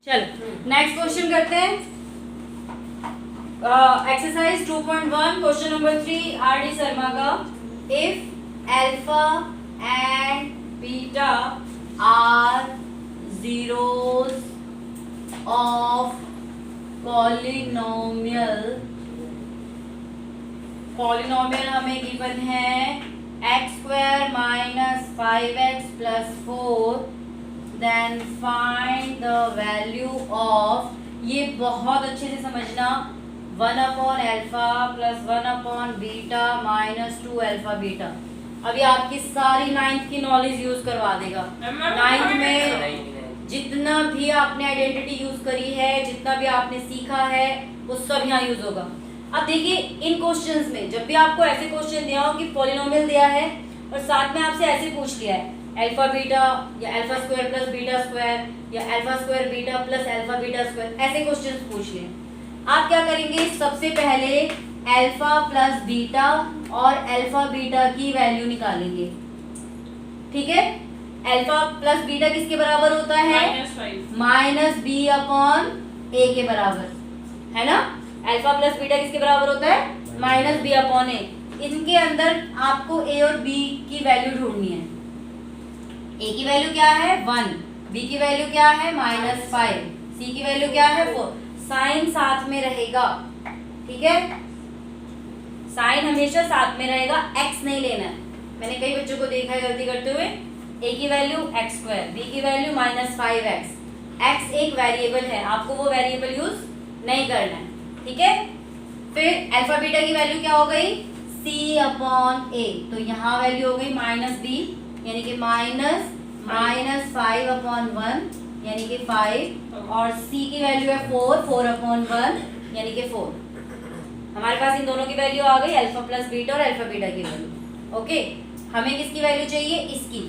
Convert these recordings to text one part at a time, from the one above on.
चलो next question करते हैं। Exercise 2.1 question number 3 R D Sharma का। If alpha and beta are zeros of polynomial हमें गिवन है x² minus 5x plus 4, then find the value of, ये बहुत अच्छे से समझना, 1/अल्फा प्लस 1/बीटा माइनस 2 बीटा। अभी आपकी सारी 9th की नॉलेज यूज करवा देगा। 9th में जितना भी आपने आइडेंटिटी यूज करी है, जितना भी आपने सीखा है, वो सब यहाँ यूज होगा। अब देखिए इन क्वेश्चंस में जब भी आपको ऐसे क्वेश्चन दिया हो कि पॉलिनोमियल दिया है और साथ में आपसे ऐसे पूछ लिया है अल्फा बीटा या alpha square plus beta square या alpha square beta plus alpha beta square, ऐसे क्वेश्चंस पूछ लिए, आप क्या करेंगे, सबसे पहले अल्फा प्लस बीटा और अल्फा बीटा की वैल्यू निकालेंगे। ठीक है, अल्फा प्लस बीटा किसके बराबर होता है, माइनस बी अपॉन ए के बराबर है ना। अल्फा प्लस बीटा किसके बराबर होता है, माइनस बी अपॉन ए। इनके अंदर आपको ए और बी की वैल्यू ढूंढनी है। ए की वैल्यू क्या है 1, बी की वैल्यू क्या है -5, सी की वैल्यू क्या है 4। साइन साथ में रहेगा, ठीक है, साइन हमेशा साथ में रहेगा, एक्स नहीं लेना है। मैंने कई बच्चों को देखा है गलती करते हुए, ए की वैल्यू x², बी की वैल्यू -5x। x एक वेरिएबल है, आपको वो वेरिएबल यूज नहीं करना है। ठीक है, फिर अल्फा बीटा की वैल्यू क्या हो गई c/a, तो यहाँ वैल्यू हो गई -b यानी कि -5/1 यानी कि 5, और c की वैल्यू है 4/1 यानी कि 4। हमारे पास इन दोनों की वैल्यू आ गई, अल्फा प्लस बीटा और अल्फा बीटा की वैल्यू। ओके, हमें किसकी वैल्यू चाहिए, इसकी।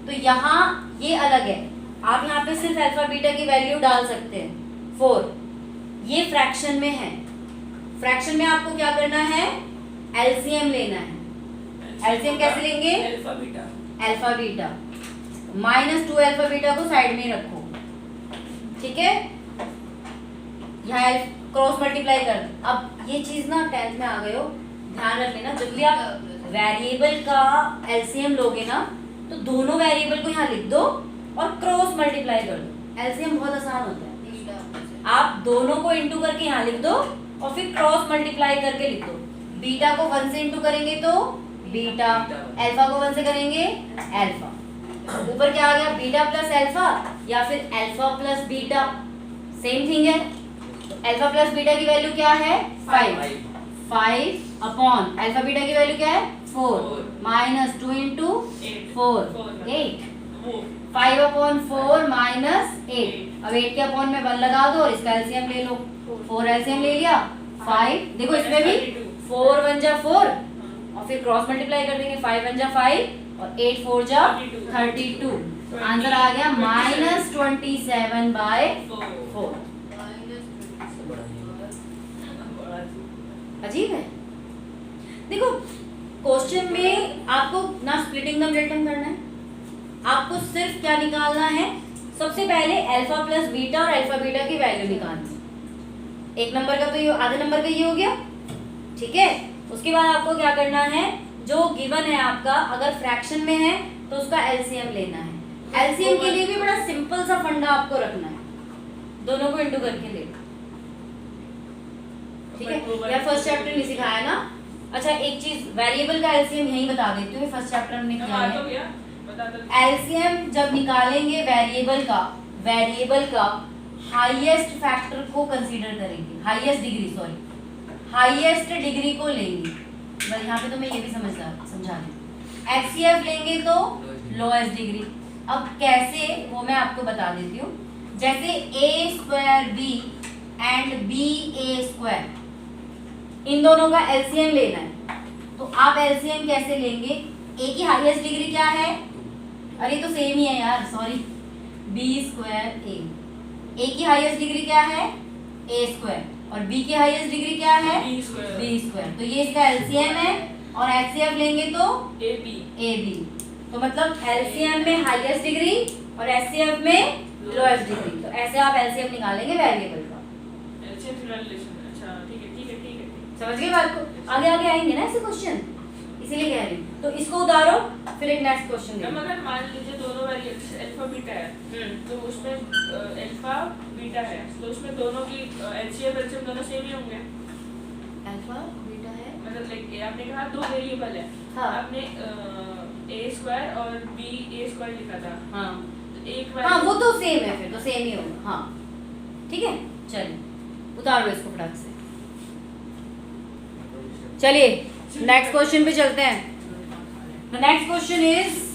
तो यहाँ ये अलग है, आप यहाँ पे सिर्फ अल्फा बीटा की वैल्यू डाल सकते हैं 4। ये फ्रैक्शन में है, फ्रैक्शन में आपको क्या करना है, एलसीएम लेना है। एलसीएम कैसे लेंगे, अल्फा बीटा -2 अल्फा बीटा को साइड में रखो। ठीक है, यहाँ क्रॉस मल्टीप्लाई कर। अब ये चीज ना 10th में आ गए हो, ध्यान रख लेना, जब भी आप वेरिएबल का एलसीएम लोगे ना तो दोनों वेरिएबल को यहाँ लिख दो और क्रॉस मल्टीप्लाई कर दो। एलसीएम बहुत आसान होता है, आप दोनों को इंटू करके यहाँ लिख दो और फिर क्रॉस मल्टीप्लाई करके लिख दो। बीटा को 1 से इंटू करेंगे तो बीटा, अल्फा को 1 से करेंगे अल्फा। ऊपर क्या आ गया, बीटा प्लस अल्फा या फिर alpha plus beta, same thing है। अल्फा प्लस बीटा की वैल्यू क्या है 5 अपॉन अल्फा बीटा की वैल्यू क्या है 4, -2 इंटू 4 8, 5/4 -8। अब 8 के अपॉन में 1 लगा दो और इसका एलसीएम ले लो, 4 एलसीएम ले लिया 5। देखो इसमें भी 4 1 जा 4 और फिर क्रॉस मल्टीप्लाई कर देंगे, 5 1 जा 5 और 8 4 जा 32। आंसर आ गया -27/4। अजीब है। देखो क्वेश्चन में आपको ना स्प्लिटिंग द मिडल टर्म करना है, आपको सिर्फ क्या निकालना है, सबसे पहले अल्फा प्लस बीटा और अल्फा बीटा की वैल्यू निकालनी है। एक नंबर का तो ये, आधे नंबर का ये हो गया। ठीक है, उसके बाद आपको क्या करना है, जो गिवन है आपका, अगर फ्रैक्शन में है तो उसका एलसीएम लेना है। एलसीएम के लिए भी बड़ा सिंपल सा फंडा आपको रखना है, दोनों को इंटू करके ले। ठीक है, या फर्स्ट चैप्टर में सिखाया ना। अच्छा एक चीज, वेरिएबल का एलसीएम यही बता देती हूँ, फर्स्ट चैप्टर में क्या है। एलसीएम जब निकालेंगे वेरिएबल का हाईएस्ट फैक्टर को कंसीडर करेंगे, हाईएस्ट डिग्री को लेंगे। बस यहाँ पे तो मैं ये भी समझा दूँ, एचसीएफ लेंगे तो लोएस्ट डिग्री। अब कैसे वो मैं आपको बता देती हूँ। जैसे a² b एंड ba², इन दोनों का एलसीएम लेना है, तो आप एलसीएम कैसे लेंगे, a की हाईएस्ट डिग्री क्या है, अरे तो सेम ही है यार, सॉरी, b²a। a की हाईएस्ट डिग्री क्या है a² और b की हाईएस्ट डिग्री क्या है b²। तो ये इसका एलसीएम है और एचसीएफ लेंगे तो ab। तो मतलब एलसीएम में हाईएस्ट डिग्री और एचसीएफ में लो एफ डिग्री। तो ऐसे आप एलसीएम निकालेंगे वेरिएबल का। एलसीएम रिलेशन, अच्छा ठीक है ठीक है ठीक है। समझ गए बात को? आगे आगे आएंगे ना ऐसे क्वेश्चन, इसीलिए कह रही हूँ। तो इसको उतारो, फिर एक नेक्स्ट क्वेश्चन मैम अगर मान लीजिए दोनों वेरिएबल्स अल्फा बीटा है तो उसमें अल्फा बीटा है तो उसमें दोनों की एलसीएम एलसीएम दोनों सेम ही होंगे। अल्फा बीटा है मतलब लाइक आपने कहा दो वेरिएबल है, हाँ। आपने a स्क्वायर और b a स्क्वायर लिखा था। हाँ तो एक हाँ वो तो सेम है, फिर तो सेम ही होगा। हाँ ठीक है, चलिए उतारो इसको फटाक से। चलिए नेक्स्ट क्वेश्चन पे चलते हैं। द नेक्स्ट क्वेश्चन इज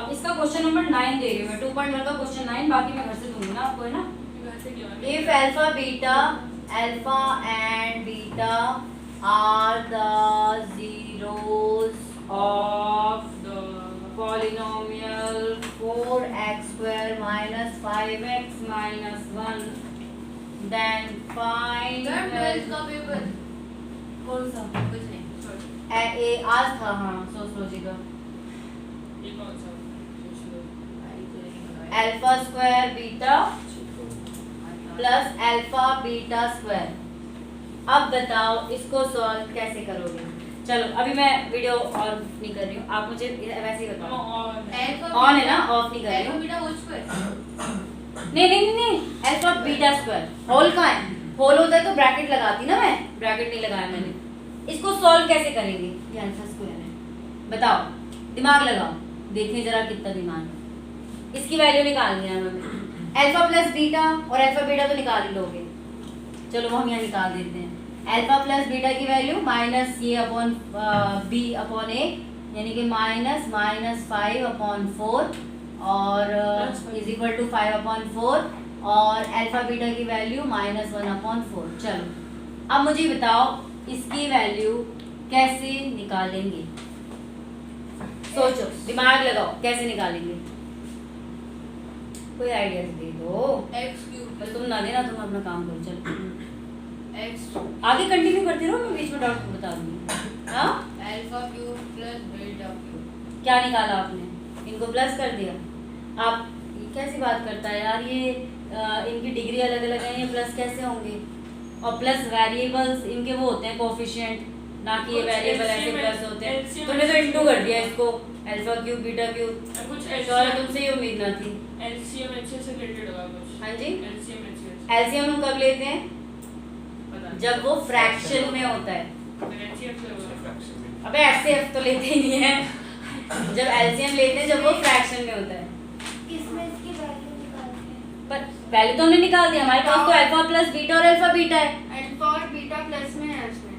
इसका क्वेश्चन नंबर 9 दे रही हूँ मैं, 2.1 का क्वेश्चन 9, बाकी मैं घर से दूंगी ना आपको, है ना। If alpha and beta are the zeros of the polynomial 4x square minus 5x minus 1, then find कौन सा? कुछ नहीं, आज था। हाँ सोचिएगा। ये कौन सा? Alpha square beta plus alpha beta square. अब बताओ इसको सॉल्व कैसे करोगे। चलो अभी मैं वीडियो ऑन नहीं कर रही हूँ, आप मुझे वैसे ही बताओ। ऑन है ना, ऑफ नहीं कर रही हूँ। नहीं अल्फा बीटा स्क्वायर। होल कहाँ है? होल होता है तो ब्रैकेट लगाती ना, मैं ब्रैकेट नहीं लगाया मैंने। इसको सॉल्व कैसे करेंगे? ये अल्फा स्क्वायर है, बताओ, दिमाग लगाओ, देखिए जरा कितना दिमाग है। इसकी वैल्यू निकालनी है हमें। अल्फा प्लस बीटा, और अल्फा बीटा तो निकाल ही लोगे, चलो वो हम यहाँ निकाल देते हैं। अल्फा प्लस बीटा की वैल्यू माइनस ये अपॉन बी अपॉन ए, यानी कि माइनस 5/4 और इज इक्वल टू 5/4, और अल्फा बीटा की वैल्यू -1/4। चलो अब मुझे बताओ इसकी वैल्यू कैसे निकालेंगे। सोचो, दिमाग लगाओ, कैसे निकालेंगे? कोई आइडिया दे दो। बस तुम ना देना, तुम अपना काम करो। चलो आगे कंटिन्यू करते रहो, मैं बीच में डाउट बता दूंगी। हाँ alpha cube plus beta cube. क्या निकाला आपने? इनको प्लस कर दिया। आप ये कैसी बात करता है यार, ये इनकी डिग्री अलग अलग है, ये प्लस कैसे होंगे? और प्लस वेरिएबल्स इनके वो होते हैं कोफिशिएंट, ना कि ये वेरिएबल ऐसे प्लस होते हैं। तुमने तो इंटू कर दिया इसको, अल्फा क्यूब बीटा क्यूब। कुछ और तुमसे ये उम्मीद ना थी। एलसीएम एचएस से रिलेटेड होगा कुछ। हाँ जी, एलसीएम एचएस। एलसीएम हम कब लेते हैं? जब वो फ्रैक्शन में होता है। अबे एचसीएफ तो लेते ही नहीं है, जब एलसीएम लेते हैं जब वो फ्रैक्शन में होता है। इसमें इसकी वैल्यू निकालते हैं। पर वैल्यू तो हमने निकाल दिया, हमारे पास तो अल्फा प्लस बीटा और अल्फा बीटा है। अल्फा और बीटा प्लस में है, इसमें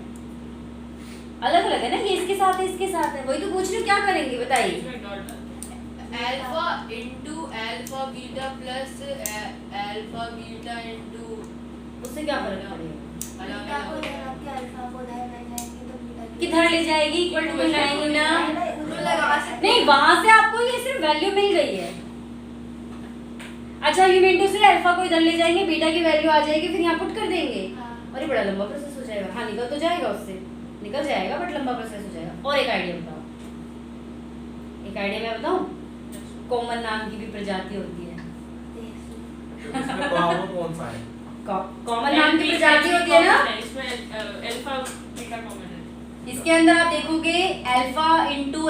अलग अलग है ना, ये इसके साथ है इसके साथ है, वही तो पूछ रही हूँ, क्या करेंगे बताइए। Alpha into alpha beta plus alpha beta into, उससे क्या फर्क पड़ेगा? बीटा को इधर रख के अल्फा को उधर ले जाएंगे तो बीटा किधर ले जाएगी? इक्वल टू लगाएंगे ना, तो लगा सकते नहीं वहां से आपको ये सिर्फ वैल्यू मिल गई है। अच्छा ये इनटू से अल्फा को इधर ले जाएंगे, बीटा की वैल्यू आ जाएगी, फिर यहाँ पुट कर देंगे। और ये बड़ा लंबा प्रोसेस हो जाएगा। हाँ निकल तो जाएगा, उससे निकल जाएगा, बट लंबा प्रोसेस हो जाएगा। और एक आइडिया बताओ, एक आइडिया मैं बताऊं, कॉमन नाम की भी प्रजाति होती है। कौन सा है? कॉमन नाम की प्रजाति होती है ना, इसमें अल्फा बीटा कॉमन है। इसके अंदर आप देखोगे अल्फा इंटू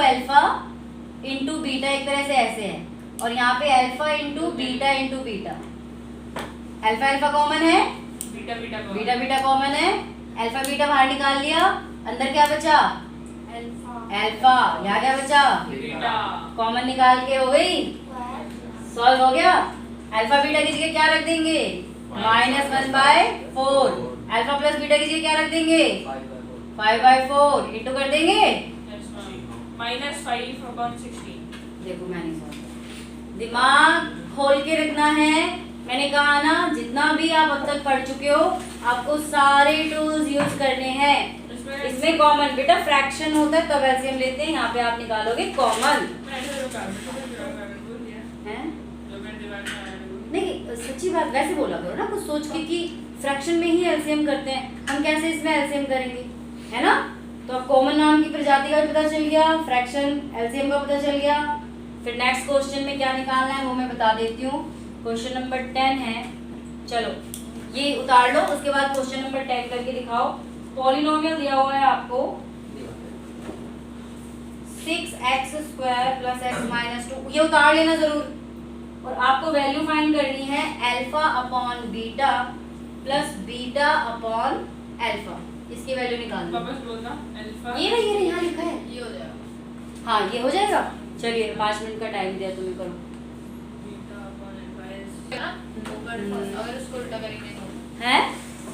बीटा एक तरह से ऐसे है, और यहाँ पे alpha into beta. Alpha alpha common है, beta beta common. Beta beta common है। अल्फा बीटा बाहर निकाल लिया, अंदर क्या बचा? अल्फा। यहाँ क्या बचा? बीटा। कॉमन निकाल के हो गई, सॉल्व हो गया। अल्फा बीटा की जगह क्या रख देंगे? -1/4। अल्फा प्लस बीटा की जगह क्या रख देंगे? 5/4 इंटू कर देंगे। -5/16। देखो मैंने सोचा, दिमाग खोल के रखना है। मैंने कहा ना, जितना भी आप अब तक पढ़ चुके हो आपको सारे टूल्स यूज करने हैं। इसमें कॉमन बेटा फ्रैक्शन होता है तब एलसीएम लेते हैं, यहाँ पे आप निकालोगे कॉमन। नहीं सच्ची बात वैसे बोला करो ना, कुछ सोच के कि फ्रैक्शन में ही एलसीएम करते हैं, हम कैसे इसमें एलसीएम करेंगे, है ना। तो अब कॉमन नाम की प्रजाति का भी पता चल गया, फ्रैक्शन एलसीएम का पता चल गया। फिर नेक्स्ट क्वेश्चन में क्या निकालना है वो मैं बता देती हूँ। क्वेश्चन नंबर 10 है, चलो ये उतार लो, उसके बाद क्वेश्चन नंबर 10 करके दिखाओ। पॉलिनोमियल दिया हुआ है आपको 6x² + x - 2, ये उतार लेना जरूर। और आपको वैल्यू फाइंड करनी है alpha upon beta plus beta upon alpha, इसकी वैल्यू निकालनी। वापस बोलना अल्फा। ये रही यहाँ लिखा है, ये हो जाएगा। हाँ ये हो जाएगा। चलिए 5 मिनट का टाइम दिया तुम्हें, करो। बीटा अपॉन अल्फा है ना ऊपर, अगर उसको उल्टा करेंगे तो है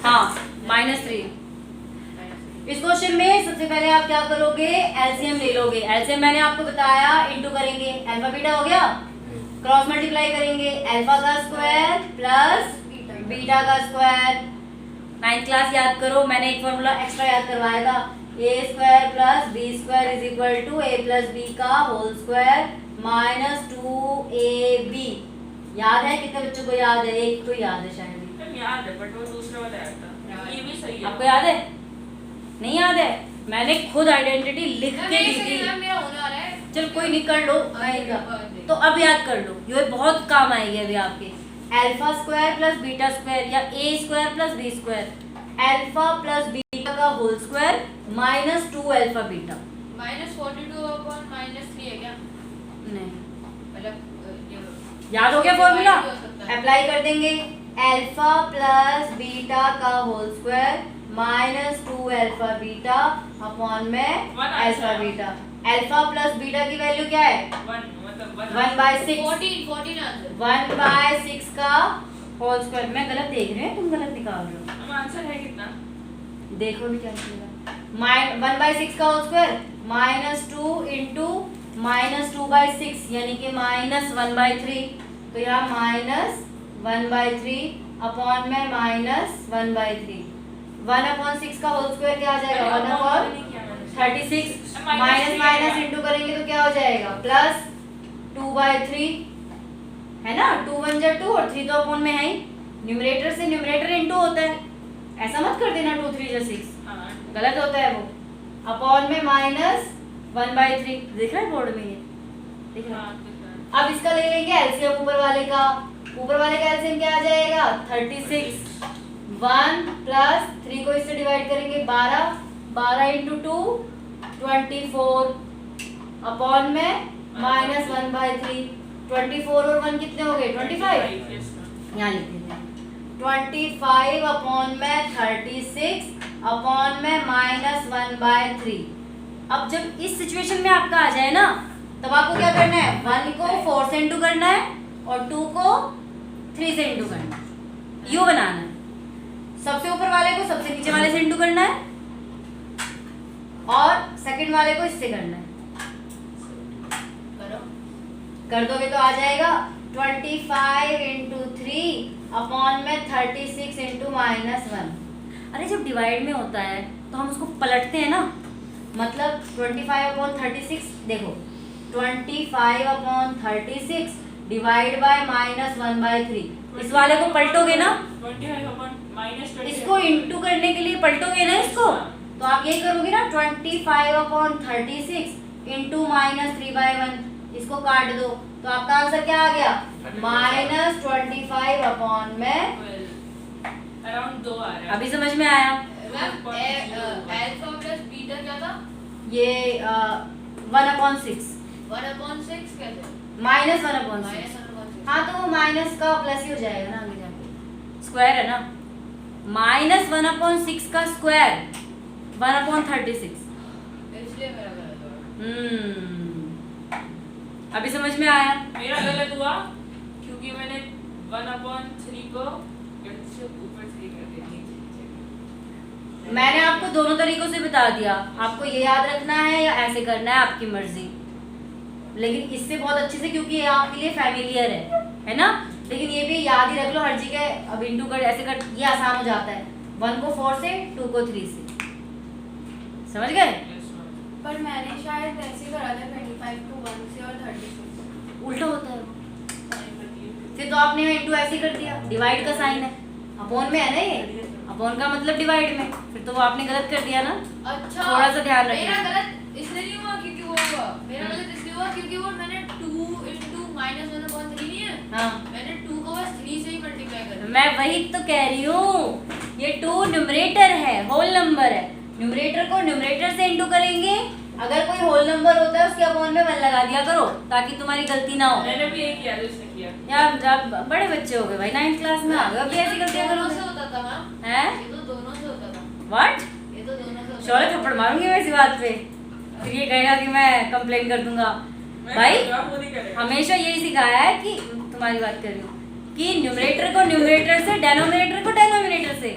हाँ -3। इस क्वेश्चन में सबसे पहले आप क्या करोगे, एलसीएम ले लोगे। एलसीएम मैंने आपको बताया इनटू करेंगे, अल्फा बीटा हो गया, क्रॉस मल्टीप्लाई करेंगे, अल्फा का स्क्वायर प्लस बीटा का स्क्वायर। 9th क्लास याद करो, मैंने एक फॉर्मूला एक्स्ट्रा याद करवाया था, a² + b² = a + b का होल स्क्वायर -2ab। याद है? कितने बच्चों को याद है? एक को याद है शायद। याद है बट वो दूसरा वाला आया था, ये भी सही है। आपको याद है? नहीं याद है? मैंने खुद आइडेंटिटी लिख के दी थी। मेरा होने वाला है। चल कोई नहीं, कर लो आएगा तो अब याद कर लो, ये बहुत काम आएगी अभी आपके। α² + β² या a² + b², alpha plus beta का होल स्क्वायर -2 अल्फा बीटा। -42/-3 है क्या? नहीं, मतलब याद हो गया फॉर्मूला? अप्लाई कर देंगे, अल्फा प्लस बीटा का whole square -2 alpha beta upon में alpha beta. Alpha plus beta की वैल्यू क्या है? 1/6। 14 आंसर। 1/6 का होल स्क्वायर। मैं गलत देख रहे हैं, तुम गलत निकाल रहे हो। अब आंसर है कितना? देखो भी क्या निकलेगा। 1/6 का होल स्क्वायर -2 इंटू -2/6 यानी कि -1/3। तो यहाँ -1/3 अपॉन में -1/3। 1/6 का होल स्क्वायर क्या आ जाएगा? 1/36। माइनस इंटू करेंगे तो क्या हो जाएगा? +2/3, है ना। 2 1 जा 2 और 3 तो अपॉन में है ही, न्यूमरेटर से न्यूमरेटर इंटू होता है, ऐसा मत कर देना 2 3 जा 6, गलत होता है वो। अपॉन में -1/3 दिख रहा है बोर्ड में, ये दिख रहा है। अब इसका ले लेंगे एलसीएम ऊपर वाले का। ऊपर वाले का एलसीएम क्या आ जाएगा? 36। 1 प्लस 3 को इससे डिवाइड करेंगे 12, 12 इंटू 2 24 अपॉन में -1/3। 24 और 1 कितने हो गए? 25। यहाँ लिख देते हैं 25 अपॉन में 36 अपॉन में -1/3। अब जब इस सिचुएशन में आपका आ जाए ना, तब आपको क्या करना है? 1 को 4 से इंटू करना है और 2 को 3 से इंटू करना है, यू बनाना है। सबसे ऊपर वाले को सबसे नीचे वाले से इंटू करना है और सेकंड वाले को इससे करना है। कर दोगे तो आ जाएगा 25 इंटू 3 अपॉन में 36 इंटू -1। अरे जब डिवाइड में होता है तो हम उसको पलटते हैं ना, मतलब 25/36। देखो 25/36 डिवाइड बाय -1/3। इस वाले को पलटोगे ना, 25/- इसको इंटू करने के लिए पलटोगे ना इसको, तो आप ये करोगे ना 25/36 इंटू -3/1। इसको काट दो तो आपका आंसर क्या आ गया? -25 अपॉन में अराउंड 2 आ रहा है। अभी समझ में आया? अल्फा प्लस बीटा क्या था? ये 1/6 1/6 कैसे? -1/6। हाँ तो वो माइनस का प्लस ही हो जाएगा ना आगे जाके, स्क्वायर है ना। -1/6 का स्क्वायर 1/36। इसलिए मेरा गलत हुआ। अभी समझ में आया? मेरा गलत हुआ क्योंकि मैंने 1/3 को इससे ऊपर 3 कर दिया। मैंने आपको दोनों तरीकों से बता दिया, आपको ये याद रखना है या ऐसे करना है आपकी मर्जी, लेकिन इससे बहुत अच्छे से, क्योंकि ये आपके लिए फैमिलियर है ना। लेकिन ये भी याद ही रख लो हर जगह। अब इंटू कर ऐसे कर, ये आसान हो जाता है। 1 को 4 से, 2 को 3 से, समझ गए? पर मैंने शायद ऐसे करा था 25 को 1 से और 36। उल्टा होता है वो। फिर तो आपने यहाँ इंटू ऐसे कर दिया, डिवाइड का साइन है, अपॉन में है ना ये, अपॉन का मतलब डिवाइड में, फिर तो वो आपने गलत कर दिया ना। अच्छा थोड़ा सा ध्यान मेरा रखना। गलत इसलिए नहीं हुआ क्योंकि वो हुआ, मेरा गलत इसलिए हुआ क्योंकि वो मैंने 2 into -1/3 नहीं है, हाँ मैंने 2 को बस 3 से ही मल्टीप्लाई कर दिया। मैं वही तो कह रही हूँ, ये 2 न्यूमरेटर है, होल नंबर है, न्यूमरेटर को न्यूमरेटर से इंटू करेंगे, अगर कोई होल नंबर होता है उसके अपॉन में 1 लगा दिया करो ताकि तुम्हारी गलती ना हो। मैंने भी यही किया जो इसने किया। यार आप बड़े बच्चे हो गए भाई, 9th क्लास में आ गए, अभी ऐसी गलतियां दोनों से करोगे होता था मैम, हैं? ये तो दोनों से होता था, व्हाट? ये तो दोनों से होता शौर्य था। थप्पड़ मारूंगी मैं इसी बात पे, फिर ये कहेगा कि मैं कंप्लेन कर दूंगा। मैं भाई करूँगा, वो नहीं करेगा। हमेशा यही सिखाया है कि तुम्हारी बात कर रही हूँ कि न्यूमरेटर को न्यूमरेटर से, डेनोमिनेटर को डेनोमिनेटर से,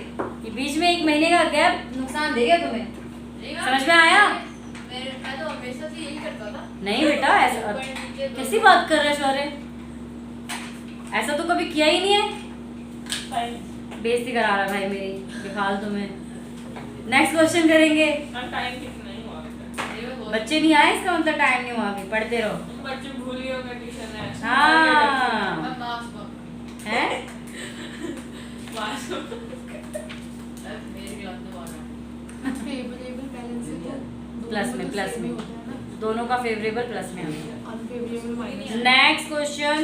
ये बीच में 1 महीने का गैप नुकसान देगा तुम्हें। नहीं मैम, समझ में आया? मैं तो हमेशा से यही करता था। नहीं बेटा, ऐसा कैसी बात कर रहे हो शौर्य, ऐसा तो कभी किया ही नहीं है। Fine. बेइज्जती करा रहा भाई मेरी बेफालतू में। नेक्स्ट क्वेश्चन करेंगे। हाँ, time कितना ही हुआ बेटा। ये मैं बोल- बच्चे नहीं आए इसका मतलब टाइम नहीं हुआ, अभी पढ़ते रहो। तुम बच्चे भूल ही होंगे ट्यूशन है। हाँ मैं मार्क्स बंक, हैं? मार्क्स मेरी क्लास में मारा है। फेवरेबल बैलेंस है तो प्लस में, प्लस में दोनों का फेवरेबल प्लस में आ गया। Unfavourable minus. Next question.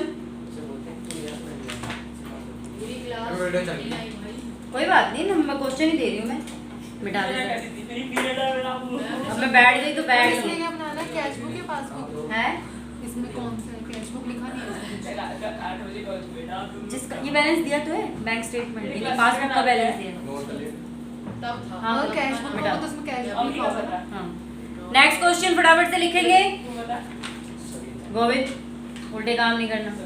पूरी क्लास वीडियो चल नहीं आई भाई। कोई बात नहीं, मैं क्वेश्चन ही दे रही हूँ, मैं मिटा मेरा देता। कहती थी, मेरी पीरियड है मेरा वो। अब मैं बैठ गई तो बैठ इसमें गई क्या बनाना है, कैश बुक या पासबुक? है। इसमें कौन सा है, कैश बुक लिखा नहीं है इसमें। 8 बजे कॉलेज बेटा तुम जिसका ये बैलेंस दिया तो है, बैंक स्टेटमेंट, ये पासबुक का बैलेंस दिया। तब था। हाँ, अगर कैश बुक बेटा। हो तो उसमें कैश अब बुक क्या लिखा पता? होगा। हाँ नेक्स्ट क्वेश्चन फटाफट से लिखेंगे। तू बता। गोविंद उल्टे काम नहीं करना। नहीं,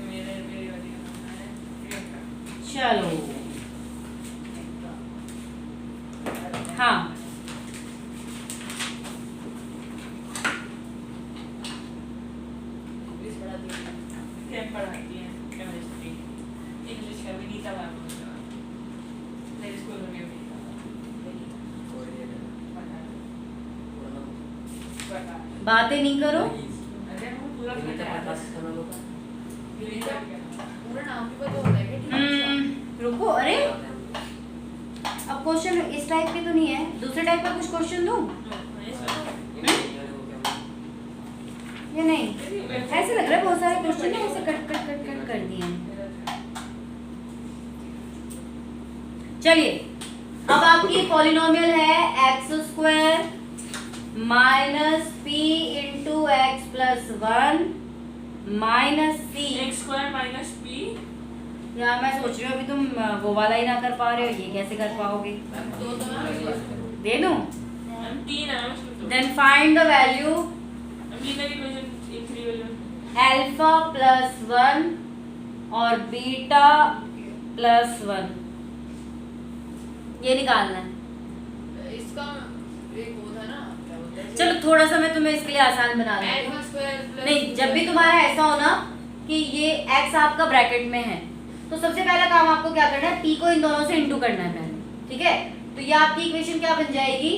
मेरी वाली का नाम है प्रियंका। चलो हाँ इंग्लिश पढ़ा दी। कैम पढ़ाती है केमिस्ट्री, इंग्लिश का भी नीता मैम मेरे स्कूल में भी बता। बातें नहीं करो। अरे वो पूरा पता है बस। पूरा नाम भी पता होता है क्या? रुको, अरे अब क्वेश्चन इस टाइप के तो नहीं है, दूसरे टाइप का कुछ क्वेश्चन दूं या नहीं? ऐसे लग रहा है बहुत सारे क्वेश्चन है ऐसे कट कट कट कट कर दिए हैं। चलिए अब आपकी पॉलिनोमियल है x² minus p into x plus 1 minus c. x square minus p। यार मैं सोच रही हूँ अभी तुम वो वाला ही ना कर पा रहे हो, ये कैसे कर पाओगे? मैम दो तो मैम दे दूं? हम 3 है उसमें तो। देन फाइंड द वैल्यू हम लीनियर इक्वेशन एक 3 वैल्यू। अल्फा प्लस 1 और बीटा प्लस 1, ये निकालना है। इसका एक वो था ना, क्या बोलते हैं? चलो थोड़ा सा मैं तुम्हें इसके लिए आसान बना देती हूँ। Alpha square plus नहीं, जब भी तुम्हारा ऐसा हो ना कि ये x आपका ब्रैकेट में है तो सबसे पहला काम आपको क्या करना है, p को इन दोनों से इंटू करना है पहले, ठीक है? तो ये आपकी इक्वेशन क्या बन जाएगी,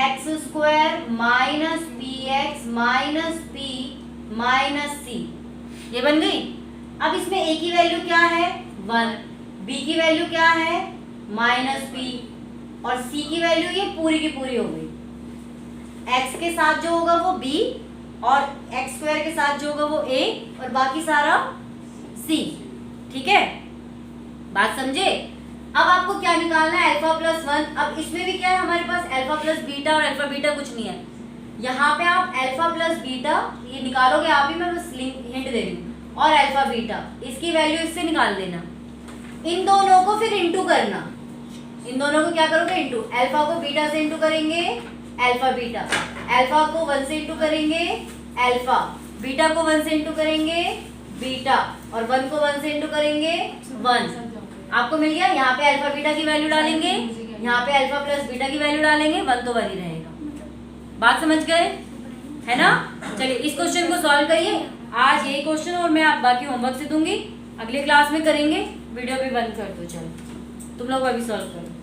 x² minus p x minus p minus c, ये बन गई। अब इसमें a की वैल्यू क्या है 1, b की वैल्यू क्या है माइनस पी और c की वैल्यू ये पूरी की पूरी हो गई। x के साथ जो होगा वो b और x² के साथ जो होगा वो a और बाकी सारा c, ठीक है? बात समझे? अब आपको क्या निकालना है, अल्फा प्लस 1। अब इसमें भी क्या है हमारे पास, अल्फा प्लस बीटा और अल्फा बीटा कुछ नहीं है। यहाँ पे आप अल्फा प्लस बीटा ये निकालोगे आप ही, मैं बस हिंट दे रही हूँ, और अल्फा बीटा इसकी वैल्यू इससे निकाल देना। इन दोनों को फिर इंटू करना, इन दोनों को क्या करोगे इंटू, अल्फा को बीटा से इंटू करेंगे अल्फा बीटा, अल्फा को 1 से इंटू करेंगे अल्फा, बीटा को 1 से इंटू करेंगे बीटा और 1 को 1 से इंटू करेंगे 1। आपको मिल गया। यहाँ पे अल्फा बीटा की वैल्यू डालेंगे, यहाँ पे अल्फा प्लस बीटा की वैल्यू डालेंगे, 1 तो 1 ही रहेगा। बात समझ गए है ना? चलिए इस क्वेश्चन को सॉल्व करिए। आज यही क्वेश्चन और मैं आप बाकी होमवर्क से दूंगी, अगले क्लास में करेंगे। वीडियो भी बंद कर दो, चलो तुम लोग अभी सॉल्व करो।